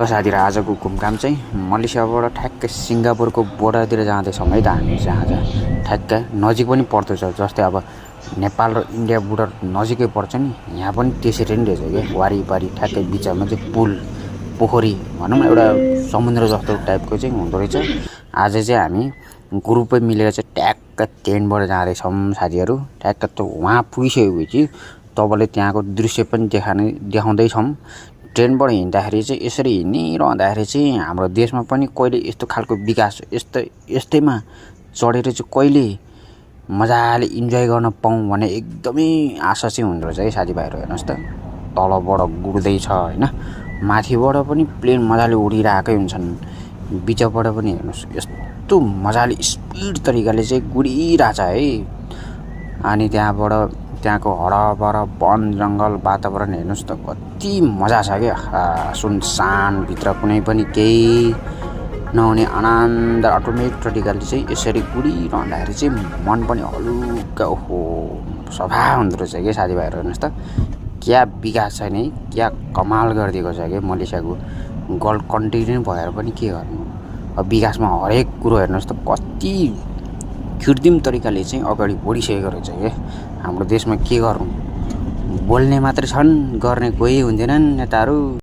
साथीहरू आजको घुमघाम चाहिँ मलेसियाबाट ठ्याक्कै सिङ्गापुरको बोर्डरतिर जाँदैछौँ है त हामी चाहिँ आज ठ्याक्कै नजिक पनि पर्दछ। जस्तै अब नेपाल र इन्डिया बोर्डर नजिकै पर्छ नि, यहाँ पनि त्यसरी नै रहेछ क्या। वारिपारि ठ्याक्कै बिचमा चाहिँ पुल पोखरी भनौँ न, एउटा समुद्र जस्तो टाइपको चाहिँ हुँदो रहेछ। आज चाहिँ हामी ग्रुपै मिलेर चाहिँ ट्याक्क ट्रेनबाट जाँदैछौँ साथीहरू। ट्याक्क त वहाँ पुगिसकेपछि तपाईँले त्यहाँको दृश्य पनि देखाउँदैछौँ। ट्रेनबाट हिँड्दाखेरि चाहिँ यसरी हिँडिरहँदाखेरि चाहिँ हाम्रो देशमा पनि कहिले यस्तो खालको विकास यस्तैमा चढेर चाहिँ कहिले मजाले इन्जोय गर्न पाऊँ भन्ने एकदमै आशा चाहिँ हुँदो रहेछ है साथीभाइहरू। हेर्नुहोस् त, तलबाट गुड्दैछ होइन, माथिबाट पनि प्लेन मजाले उडिरहेकै हुन्छन्, बिचबाट पनि हेर्नुहोस् यस्तो मजाले स्पिड तरिकाले चाहिँ गुडिरहेछ है। अनि त्यहाँको हराभरा वन जङ्गल वातावरण हेर्नुहोस् त कति मजा छ क्या। सुनसान, भित्र कुनै पनि केही नहुने आनन्द अटोमेटिक तरिकाले चाहिँ यसरी गुडिरहँदाखेरि चाहिँ मन पनि हलुका ओहो सफा हुँदो रहेछ क्या साथीभाइहरू। हेर्नुहोस् त क्या विकास छ नि, क्या कमाल गरिदिएको छ क्या मलेसियाको। गल्फ कन्ट्री नै भएर पनि के गर्नु, अब विकासमा हरेक कुरो हेर्नुहोस् त कति कृत्रिम तरिकाले चाहिँ अगाडि बढिसकेको रहेछ क्या। हाम्रो देशमा के गर्नु, बोल्ने मात्रै छन्, गर्ने कोही हुँदैनन् नेताहरू।